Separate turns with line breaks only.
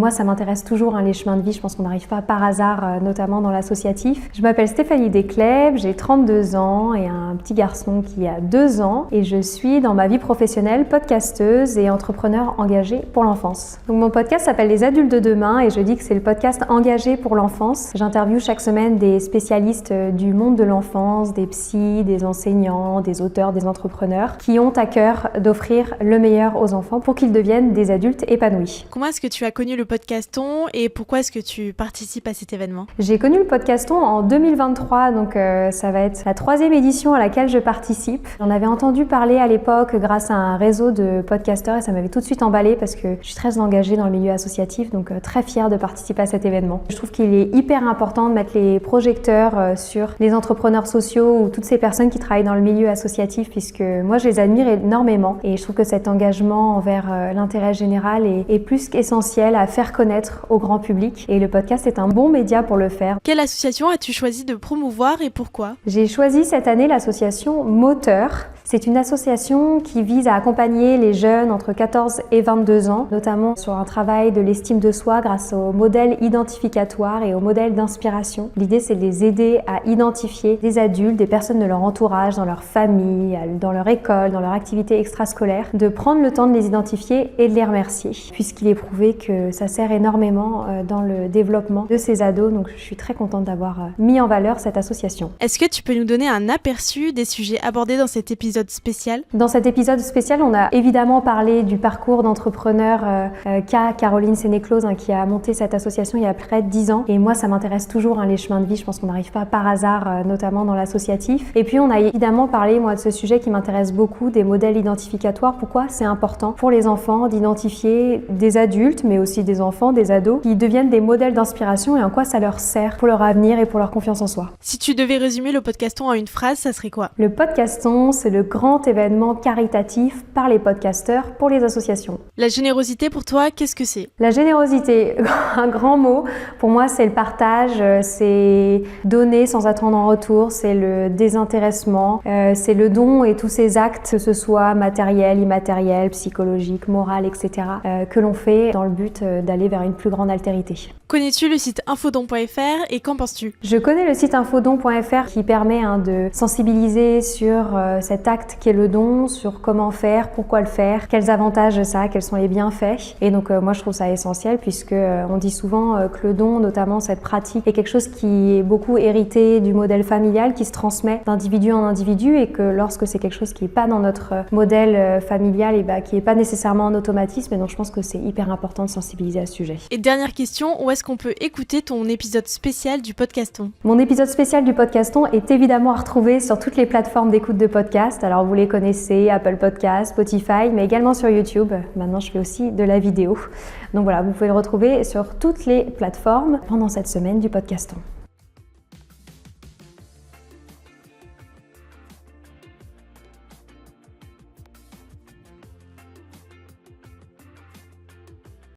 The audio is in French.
moi, ça m'intéresse toujours, les chemins de vie. Je pense qu'on n'arrive pas par hasard, notamment dans l'associatif. Je m'appelle Stéphanie Desclèves, j'ai 32 ans et un petit garçon qui a 2 ans. Et je suis dans ma vie professionnelle podcasteuse et entrepreneur engagée pour l'enfance. Donc mon podcast s'appelle Les Adultes de demain et je dis que c'est le podcast engagé pour l'enfance. J'interviewe chaque semaine des spécialistes du monde de l'enfance, des psys, des enseignants, des auteurs, des entrepreneurs qui ont à cœur d'offrir le meilleur aux enfants pour qu'ils deviennent des adultes épanouis.
Comment est-ce que tu as connu le podcaston et pourquoi est-ce que tu participes à cet événement?
J'ai connu le podcaston en 2023, donc ça va être la 3e édition à laquelle je participe. J'en avais entendu parler à l'époque grâce à un réseau de podcasteurs et ça m'avait tout de suite emballée parce que je suis très engagée dans le milieu associatif, donc très fière de participer à cet événement. Je trouve qu'il est hyper important de mettre les projecteurs sur les entrepreneurs sociaux ou toutes ces personnes qui travaillent dans le milieu associatif puisque moi je les admire énormément et je trouve que cet engagement envers l'intérêt général est plus qu'essentiel à faire connaître au grand public et le podcast est un bon média pour le faire.
Quelle association as-tu choisi de promouvoir et pourquoi?
J'ai choisi cette année l'association Moteur. C'est une association qui vise à accompagner les jeunes entre 14 et 22 ans, notamment sur un travail de l'estime de soi grâce au modèle identificatoire et au modèle d'inspiration. L'idée, c'est de les aider à identifier des adultes, des personnes de leur entourage, dans leur famille, dans leur école, dans leur activité extrascolaire, de prendre le temps de les identifier et de les remercier, puisqu'il est prouvé que ça sert énormément dans le développement de ces ados. Donc, je suis très contente d'avoir mis en valeur cette association.
Est-ce que tu peux nous donner un aperçu des sujets abordés dans cet épisode spécial?
Dans cet épisode spécial, on a évidemment parlé du parcours d'entrepreneur qu'a Caroline Sénéclose qui a monté cette association il y a près de 10 ans. Et moi, ça m'intéresse toujours, les chemins de vie. Je pense qu'on n'arrive pas par hasard, notamment dans l'associatif. Et puis, on a évidemment parlé, moi, de ce sujet qui m'intéresse beaucoup, des modèles identificatoires. Pourquoi c'est important pour les enfants d'identifier des adultes, mais aussi des enfants, des ados, qui deviennent des modèles d'inspiration et en quoi ça leur sert pour leur avenir et pour leur confiance en soi.
Si tu devais résumer le podcaston en une phrase, ça serait quoi?
Le podcaston, c'est le grand événement caritatif par les podcasteurs pour les associations.
La générosité pour toi, qu'est-ce que c'est?
La générosité, un grand mot. Pour moi, c'est le partage, c'est donner sans attendre en retour, c'est le désintéressement, c'est le don et tous ces actes, que ce soit matériel, immatériel, psychologique, moral, etc., que l'on fait dans le but d'aller vers une plus grande altérité.
Connais-tu le site infodon.fr et qu'en penses-tu?
Je connais le site infodon.fr qui permet de sensibiliser sur cet acte qui est le don, sur comment faire, pourquoi le faire, quels avantages ça a, quels sont les bienfaits. Et donc moi je trouve ça essentiel puisque on dit souvent que le don, notamment cette pratique, est quelque chose qui est beaucoup hérité du modèle familial qui se transmet d'individu en individu et que lorsque c'est quelque chose qui n'est pas dans notre modèle familial et qui n'est pas nécessairement en automatisme, et donc je pense que c'est hyper important de sensibiliser à ce sujet.
Et dernière question, où est-ce qu'on peut écouter ton épisode spécial du podcaston?
Mon épisode spécial du podcaston est évidemment à retrouver sur toutes les plateformes d'écoute de podcast. Alors vous les connaissez, Apple Podcasts, Spotify, mais également sur YouTube. Maintenant je fais aussi de la vidéo. Donc voilà, vous pouvez le retrouver sur toutes les plateformes pendant cette semaine du podcaston.